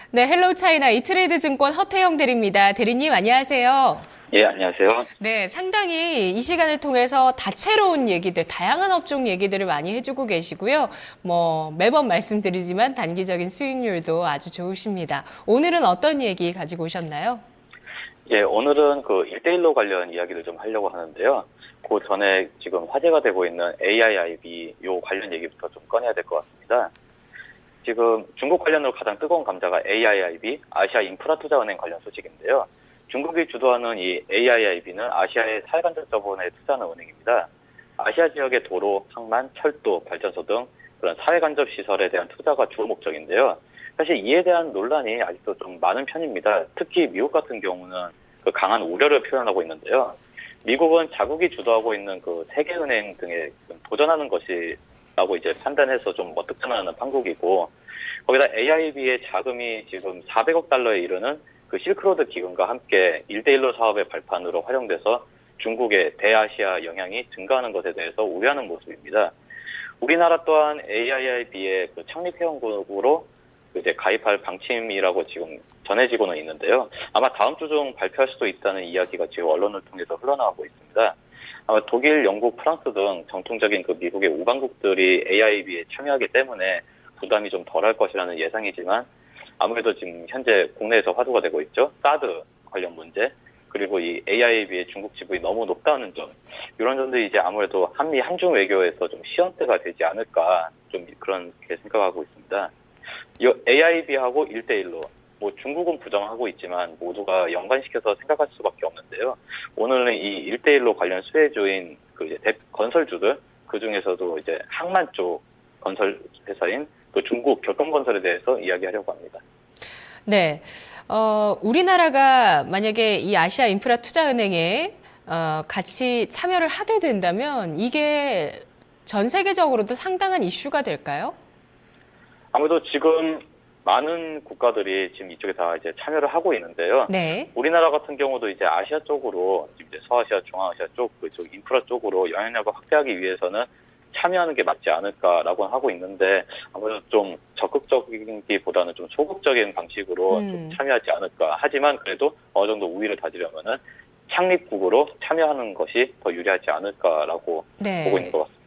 네, 헬로우 차이나 이트레이드 증권 허태영 대리입니다. 대리님 안녕하세요. 예, 안녕하세요. 네, 상당히 이 시간을 통해서 다채로운 얘기들, 다양한 업종 얘기들을 많이 해주고 계시고요. 매번 말씀드리지만 단기적인 수익률도 아주 좋으십니다. 오늘은 어떤 얘기 가지고 오셨나요? 예, 오늘은 그 1대1로 관련 이야기를 좀 하려고 하는데요. 그 전에 지금 화제가 되고 있는 AIIB 요 관련 얘기부터 좀 꺼내야 될 것 같습니다. 지금 중국 관련으로 가장 뜨거운 감자가 AIIB, 아시아 인프라투자은행 관련 소식인데요. 중국이 주도하는 이 AIIB는 아시아의 사회간접 자본에 투자하는 은행입니다. 아시아 지역의 도로, 항만, 철도, 발전소 등 그런 사회간접 시설에 대한 투자가 주 목적인데요. 사실 이에 대한 논란이 아직도 좀 많은 편입니다. 특히 미국 같은 경우는 그 강한 우려를 표현하고 있는데요. 미국은 자국이 주도하고 있는 그 세계은행 등에 도전하는 것이라고 이제 판단해서 좀 득점하는 판국이고, 거기다 AIB의 자금이 지금 400억 달러에 이르는 그 실크로드 기금과 함께 1대1로 사업의 발판으로 활용돼서 중국의 대아시아 영향이 증가하는 것에 대해서 우려하는 모습입니다. 우리나라 또한 AIIB의 그 창립회원국으로 이제 가입할 방침이라고 지금 전해지고는 있는데요. 아마 다음 주 중 발표할 수도 있다는 이야기가 지금 언론을 통해서 흘러나오고 있습니다. 아마 독일, 영국, 프랑스 등 정통적인 그 미국의 우방국들이 AIIB에 참여하기 때문에 부담이 좀 덜할 것이라는 예상이지만 아무래도 지금 현재 국내에서 화두가 되고 있죠. 사드 관련 문제, 그리고 이 AIIB의 중국 지분이 너무 높다는 점, 이런 점들이 이제 아무래도 한미 한중 외교에서 좀 시험대가 되지 않을까 좀 그렇게 생각하고 있습니다. 이 AIIB하고 1대1로 중국은 부정하고 있지만 모두가 연관시켜서 생각할 수밖에 없는데요. 오늘은 이 1대1로 관련 수혜주인 그 이제 건설주들, 그 중에서도 이제 항만 쪽 건설 회사인 그 중국 교통건설에 대해서 이야기하려고 합니다. 네, 우리나라가 만약에 이 아시아 인프라 투자은행에 같이 참여를 하게 된다면 이게 전 세계적으로도 상당한 이슈가 될까요? 아무래도 지금 많은 국가들이 지금 이쪽에 다 이제 참여를 하고 있는데요. 네. 우리나라 같은 경우도 이제 아시아 쪽으로 지금 이제 서아시아, 중앙아시아 쪽 그쪽 인프라 쪽으로 영향력을 확대하기 위해서는 참여하는 게 맞지 않을까라고 하고 있는데 아무래도 좀 적극적이기보다는 좀 소극적인 방식으로 좀 참여하지 않을까. 하지만 그래도 어느 정도 우위를 다지려면은 창립국으로 참여하는 것이 더 유리하지 않을까라고 네. 보고 있는 것 같습니다.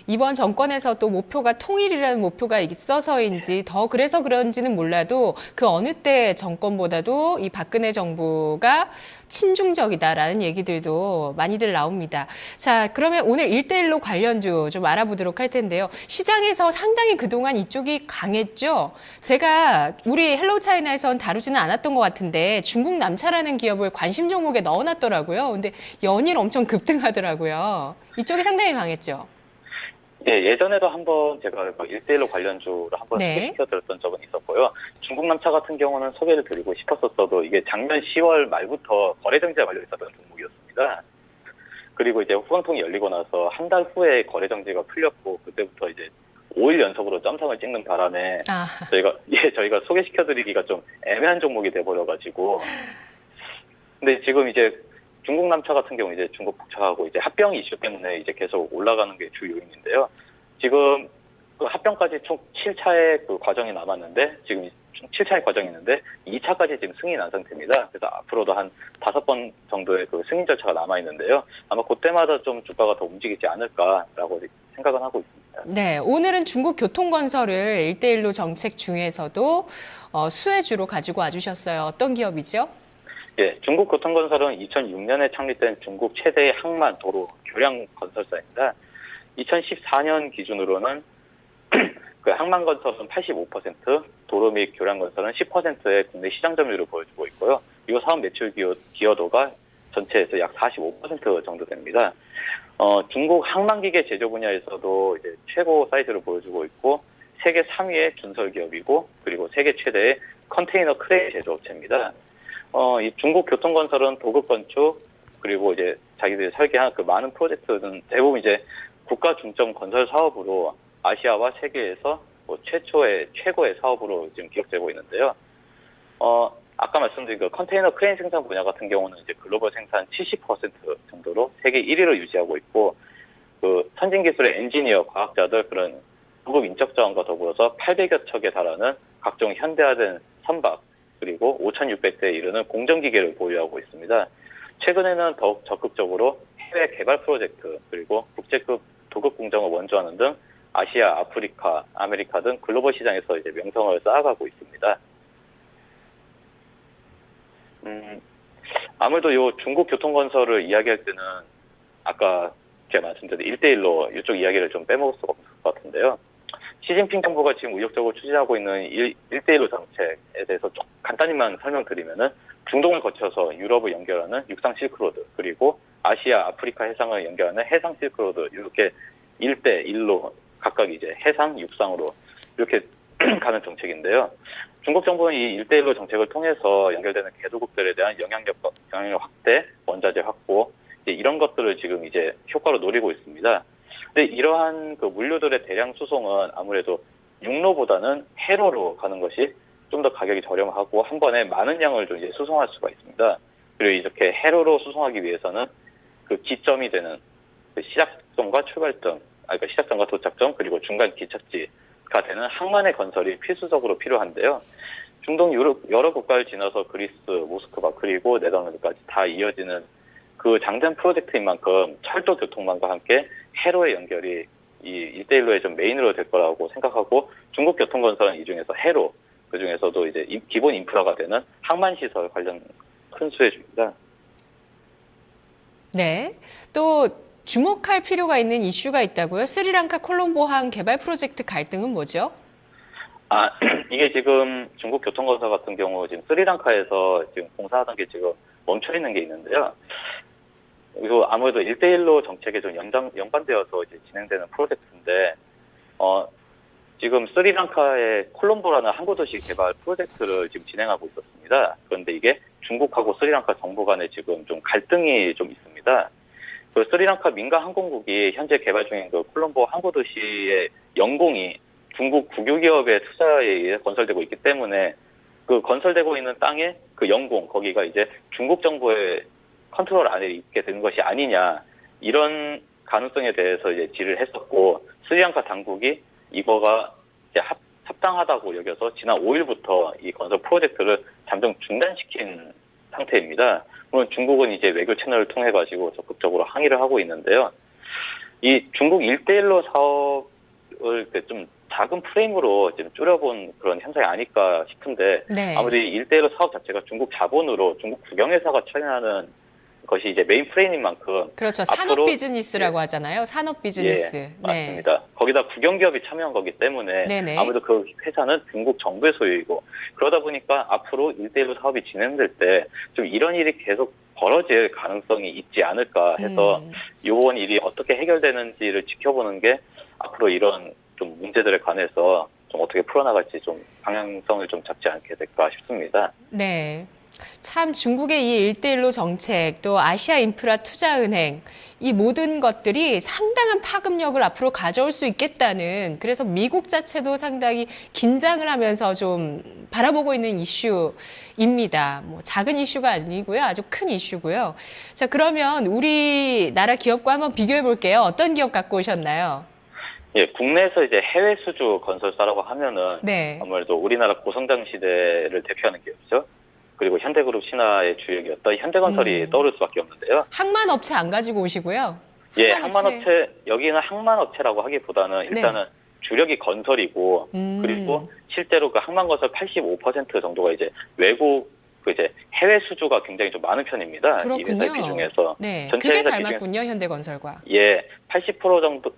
이번 정권에서 또 목표가 통일이라는 목표가 있어서인지 더 그래서 그런지는 몰라도 그 어느 때 정권보다도 이 박근혜 정부가 친중적이다라는 얘기들도 많이들 나옵니다. 자, 그러면 오늘 1대1로 관련주 좀 알아보도록 할 텐데요. 시장에서 상당히 그동안 이쪽이 강했죠. 제가 우리 헬로우 차이나에선 다루지는 않았던 것 같은데 중국 남차라는 기업을 관심 종목에 넣어놨더라고요. 근데 연일 엄청 급등하더라고요. 이쪽이 상당히 강했죠. 예, 예전에도 한번 제가 1대1로 관련주를 한번 네. 소개시켜드렸던 적은 있었고요. 중국 남차 같은 경우는 소개를 드리고 싶었었어도 이게 작년 10월 말부터 거래 정지가 걸려 있었던 종목이었습니다. 그리고 이제 후방통이 열리고 나서 한 달 후에 거래 정지가 풀렸고 그때부터 이제 5일 연속으로 점상을 찍는 바람에 저희가 소개시켜드리기가 좀 애매한 종목이 돼버려가지고. 근데 지금 이제 중국 남차 같은 경우 이제 중국 북차하고 이제 합병 이슈 때문에 이제 계속 올라가는 게 주 요인인데요. 지금 그 합병까지 총 7차의 그 과정이 남았는데 지금 총 7차의 과정이 있는데 2차까지 지금 승인이 난 상태입니다. 그래서 앞으로도 한 5번 정도의 그 승인 절차가 남아 있는데요. 아마 그때마다 좀 주가가 더 움직이지 않을까라고 생각은 하고 있습니다. 네, 오늘은 중국 교통건설을 1대1로 정책 중에서도 수혜주로 가지고 와주셨어요. 어떤 기업이죠? 예, 중국 교통건설은 2006년에 창립된 중국 최대의 항만 도로 교량 건설사입니다. 2014년 기준으로는 그 항만 건설은 85%, 도로 및 교량 건설은 10%의 국내 시장 점유율을 보여주고 있고요. 이 사업 매출 기여도가 전체에서 약 45% 정도 됩니다. 중국 항만기계 제조 분야에서도 이제 최고 사이즈를 보여주고 있고 세계 3위의 준설 기업이고 그리고 세계 최대의 컨테이너 크레인 제조업체입니다. 이 중국 교통건설은 도급 건축 그리고 이제 자기들이 설계한 그 많은 프로젝트는 대부분 이제 국가 중점 건설 사업으로 아시아와 세계에서 최고의 사업으로 지금 기억되고 있는데요. 아까 말씀드린 그 컨테이너 크레인 생산 분야 같은 경우는 이제 글로벌 생산 70% 정도로 세계 1위를 유지하고 있고 그 선진 기술의 엔지니어, 과학자들 그런 고급 인적 자원과 더불어서 800여 척에 달하는 각종 현대화된 선박 그리고 5,600대에 이르는 공정기계를 보유하고 있습니다. 최근에는 더욱 적극적으로 해외 개발 프로젝트 그리고 국제급 도급 공정을 원조하는 등 아시아, 아프리카, 아메리카 등 글로벌 시장에서 이제 명성을 쌓아가고 있습니다. 아무래도 요 중국 교통건설을 이야기할 때는 아까 제가 말씀드린 1대1로 이쪽 이야기를 좀 빼먹을 수가 없을 것 같은데요. 시진핑 정부가 지금 의욕적으로 추진하고 있는 1대1로 정책에 대해서 좀 간단히만 설명드리면은 중동을 거쳐서 유럽을 연결하는 육상 실크로드, 그리고 아시아, 아프리카 해상을 연결하는 해상 실크로드, 이렇게 1대1로 각각 이제 해상, 육상으로 이렇게 가는 정책인데요. 중국 정부는 이 1대1로 정책을 통해서 연결되는 개도국들에 대한 영향력 확대, 원자재 확보, 이런 것들을 지금 이제 효과로 노리고 있습니다. 근데 이러한 그 물류들의 대량 수송은 아무래도 육로보다는 해로로 가는 것이 좀 더 가격이 저렴하고 한 번에 많은 양을 좀 이제 수송할 수가 있습니다. 그리고 이렇게 해로로 수송하기 위해서는 그 기점이 되는 그 시작점과 출발점, 그러니까 시작점과 도착점 그리고 중간 기착지가 되는 항만의 건설이 필수적으로 필요한데요. 중동 여러 국가를 지나서 그리스, 모스크바 그리고 네덜란드까지 다 이어지는 그 장대한 프로젝트인 만큼 철도 교통망과 함께 해로의 연결이 이 1대1로의 좀 메인으로 될 거라고 생각하고, 중국 교통건설은 이 중에서 해로, 그 중에서도 이제 기본 인프라가 되는 항만시설 관련 큰 수혜주입니다. 네. 또 주목할 필요가 있는 이슈가 있다고요? 스리랑카 콜롬보항 개발 프로젝트 갈등은 뭐죠? 이게 지금 중국 교통건설 같은 경우 지금 스리랑카에서 지금 공사하던 게 지금 멈춰 있는 게 있는데요. 그리고 아무래도 1대1로 정책에 좀 연관되어서 이제 진행되는 프로젝트인데, 지금 스리랑카의 콜롬보라는 항구도시 개발 프로젝트를 지금 진행하고 있었습니다. 그런데 이게 중국하고 스리랑카 정부 간에 지금 좀 갈등이 좀 있습니다. 그 스리랑카 민간 항공국이 현재 개발 중인 그 콜롬보 항구도시의 연공이 중국 국유기업의 투자에 의해 건설되고 있기 때문에 그 건설되고 있는 땅에 그 연공, 거기가 이제 중국 정부의 컨트롤 안에 있게 된 것이 아니냐, 이런 가능성에 대해서 이제 질의를 했었고, 스리랑카 당국이 이거가 이제 합당하다고 여겨서 지난 5일부터 이 건설 프로젝트를 잠정 중단시킨 상태입니다. 물론 중국은 이제 외교 채널을 통해 가지고 적극적으로 항의를 하고 있는데요. 이 중국 1대1로 사업을 좀 작은 프레임으로 지금 줄여본 그런 현상이 아닐까 싶은데, 네. 아무래도 이 1대1로 사업 자체가 중국 자본으로 중국 국영회사가 처리하는 것이 이제 메인 프레임인 만큼, 그렇죠. 산업 비즈니스라고 하잖아요. 산업 비즈니스. 예, 맞습니다. 네. 거기다 국영기업이 참여한 거기 때문에 네네. 아무래도 그 회사는 중국 정부의 소유이고, 그러다 보니까 앞으로 1대1로 사업이 진행될 때 좀 이런 일이 계속 벌어질 가능성이 있지 않을까 해서 이번 일이 어떻게 해결되는지를 지켜보는 게 앞으로 이런 좀 문제들에 관해서 좀 어떻게 풀어나갈지 좀 방향성을 좀 잡지 않게 될까 싶습니다. 네. 참 중국의 이 1대1로 정책, 또 아시아 인프라 투자은행, 이 모든 것들이 상당한 파급력을 앞으로 가져올 수 있겠다는, 그래서 미국 자체도 상당히 긴장을 하면서 좀 바라보고 있는 이슈입니다. 뭐 작은 이슈가 아니고요. 아주 큰 이슈고요. 자, 그러면 우리나라 기업과 한번 비교해 볼게요. 어떤 기업 갖고 오셨나요? 예, 국내에서 이제 해외 수주 건설사라고 하면은 네. 아무래도 우리나라 고성장 시대를 대표하는 기업이죠. 그리고 현대그룹 신화의 주역이었던 현대건설이 떠오를 수밖에 없는데요. 항만 업체 안 가지고 오시고요? 예, 항만업체, 여기는 항만업체라고 하기보다는 일단은 네. 주력이 건설이고, 그리고 실제로 그 항만건설 85% 정도가 이제 외국, 그 이제 해외 수주가 굉장히 좀 많은 편입니다. 그렇군요. 이 회사 비중에서. 네, 전체 그게 회사 닮았군요, 현대건설과. 예, 80% 정도,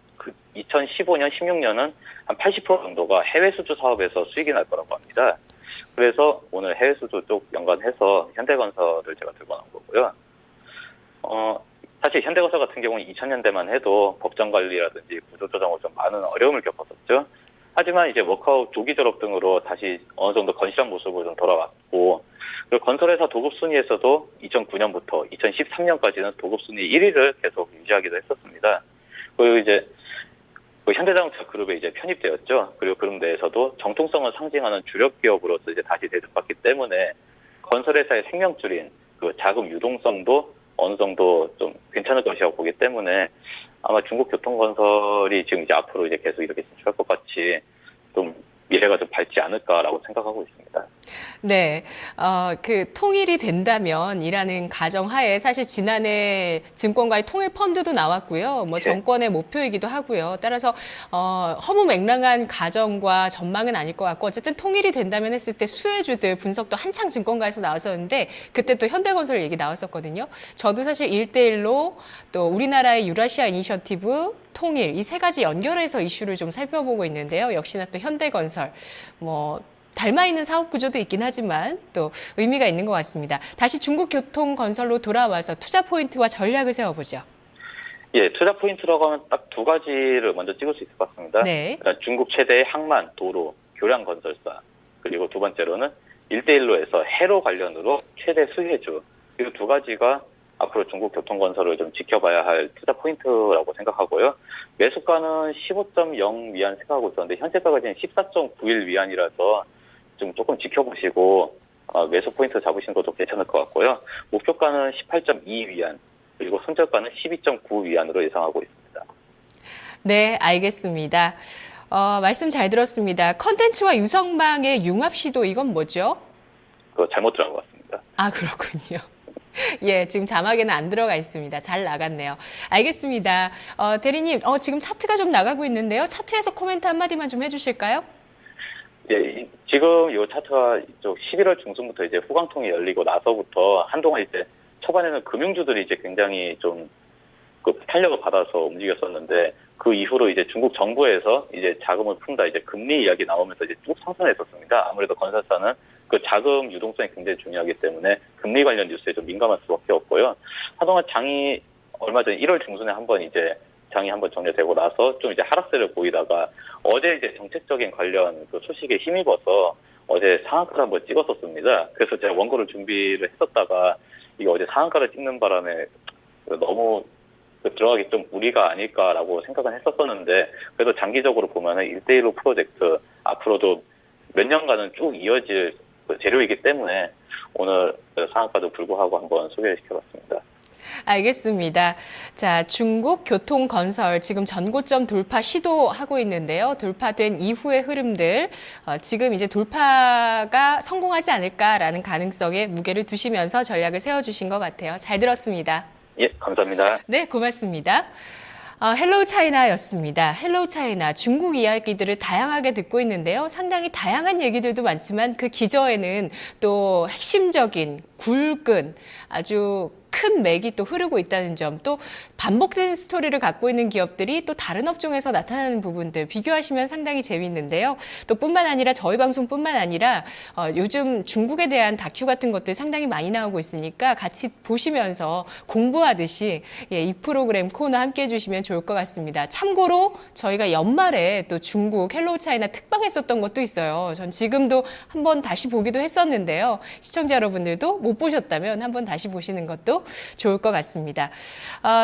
2015년, 16년은 한 80% 정도가 해외 수주 사업에서 수익이 날 거라고 합니다. 그래서 오늘 해외 수주 쪽 연관해서 현대건설을 제가 들고 나온 거고요. 사실 현대건설 같은 경우는 2000년대만 해도 법정 관리라든지 구조조정으로 좀 많은 어려움을 겪었었죠. 하지만 이제 워크아웃 조기 졸업 등으로 다시 어느 정도 건실한 모습으로 좀 돌아왔고, 그리고 건설회사 도급 순위에서도 2009년부터 2013년까지는 도급 순위 1위를 계속 유지하기도 했었습니다. 그리고 이제 그 현대자동차 그룹에 이제 편입되었죠. 그리고 그룹 내에서도 정통성을 상징하는 주력 기업으로서 이제 다시 대접받기 때문에 건설회사의 생명줄인 그 자금 유동성도 어느 정도 좀 괜찮을 것이라고 보기 때문에 아마 중국 교통건설이 지금 이제 앞으로 이제 계속 이렇게 진출할 것 같이 좀 미래가 좀 밝지 않을까라고 생각하고 있습니다. 네, 그 통일이 된다면이라는 가정하에 사실 지난해 증권가의 통일 펀드도 나왔고요. 뭐 네. 정권의 목표이기도 하고요. 따라서 허무맹랑한 가정과 전망은 아닐 것 같고 어쨌든 통일이 된다면 했을 때 수혜주들 분석도 한창 증권가에서 나왔었는데 그때 또 현대건설 얘기 나왔었거든요. 저도 사실 1대1로 또 우리나라의 유라시아 이니셔티브 통일 이 세 가지 연결해서 이슈를 좀 살펴보고 있는데요. 역시나 또 현대건설 뭐 닮아 있는 사업 구조도 있긴 하지만 또 의미가 있는 것 같습니다. 다시 중국 교통건설로 돌아와서 투자 포인트와 전략을 세워보죠. 예, 투자 포인트라고 하면 딱 두 가지를 먼저 찍을 수 있을 것 같습니다. 네. 그러니까 중국 최대의 항만, 도로, 교량 건설사, 그리고 두 번째로는 1대1로 해서 해로 관련으로 최대 수혜주. 이 두 가지가 앞으로 중국 교통건설을 좀 지켜봐야 할 투자 포인트라고 생각하고요. 매수가는 15.0 위안 생각하고 있었는데 현재가가 지금 14.91 위안이라서 좀 조금 지켜보시고 매수 포인트 잡으시는 것도 괜찮을 것 같고요. 목표가는 18.2 위안, 그리고 손절가는 12.9 위안으로 예상하고 있습니다. 네, 알겠습니다. 말씀 잘 들었습니다. 컨텐츠와 유성망의 융합 시도 이건 뭐죠? 그거 잘못 들은 것 같습니다. 아, 그렇군요. 예, 지금 자막에는 안 들어가 있습니다. 잘 나갔네요. 알겠습니다. 대리님, 지금 차트가 좀 나가고 있는데요. 차트에서 코멘트 한마디만 좀 해주실까요? 예, 지금 이 차트가 이쪽 11월 중순부터 이제 후광통이 열리고 나서부터 한동안 이제 초반에는 금융주들이 이제 굉장히 좀 그 탄력을 받아서 움직였었는데 그 이후로 이제 중국 정부에서 이제 자금을 푼다 이제 금리 이야기 나오면서 이제 쭉 상승했었습니다. 아무래도 건설사는 그 자금 유동성이 굉장히 중요하기 때문에 금리 관련 뉴스에 좀 민감할 수밖에 없고요. 한동안 장이 얼마 전 1월 중순에 한번 이제 장이 한번 정리되고 나서 좀 이제 하락세를 보이다가 어제 이제 정책적인 관련 그 소식에 힘입어서 어제 상한가를 한번 찍었었습니다. 그래서 제가 원고를 준비를 했었다가 이게 어제 상한가를 찍는 바람에 너무 들어가기 좀 무리가 아닐까라고 생각은 했었었는데 그래도 장기적으로 보면은 1대1로 프로젝트 앞으로도 몇 년간은 쭉 이어질 재료이기 때문에 오늘 상한가도 불구하고 한번 소개를 시켜봤습니다. 알겠습니다. 자, 중국 교통건설 지금 전고점 돌파 시도하고 있는데요. 돌파된 이후의 흐름들, 지금 이제 돌파가 성공하지 않을까라는 가능성에 무게를 두시면서 전략을 세워주신 것 같아요. 잘 들었습니다. 예, 감사합니다. 네, 고맙습니다. 헬로우 차이나였습니다. 헬로우 차이나 중국 이야기들을 다양하게 듣고 있는데요. 상당히 다양한 얘기들도 많지만 그 기저에는 또 핵심적인 굵은 아주 큰 맥이 또 흐르고 있다는 점, 또 반복되는 스토리를 갖고 있는 기업들이 또 다른 업종에서 나타나는 부분들 비교하시면 상당히 재미있는데요. 또 뿐만 아니라 저희 방송뿐만 아니라 요즘 중국에 대한 다큐 같은 것들 상당히 많이 나오고 있으니까 같이 보시면서 공부하듯이 이 프로그램 코너 함께 해주시면 좋을 것 같습니다. 참고로 저희가 연말에 또 중국 헬로우 차이나 특방 했었던 것도 있어요. 전 지금도 한번 다시 보기도 했었는데요. 시청자 여러분들도 못 보셨다면 한번 다시 보시는 것도 좋을 것 같습니다.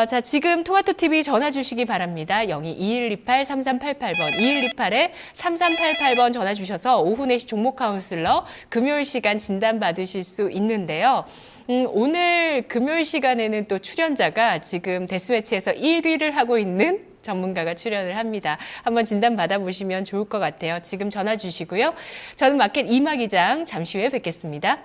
자, 지금 토마토TV 전화 주시기 바랍니다. 02-2128-3388번, 2128-3388번 전화 주셔서 오후 4시 종목 카운슬러 금요일 시간 진단 받으실 수 있는데요. 오늘 금요일 시간에는 또 출연자가 지금 데스매치에서 1위를 하고 있는 전문가가 출연을 합니다. 한번 진단 받아보시면 좋을 것 같아요. 지금 전화 주시고요. 저는 마켓 이마 기장 잠시 후에 뵙겠습니다.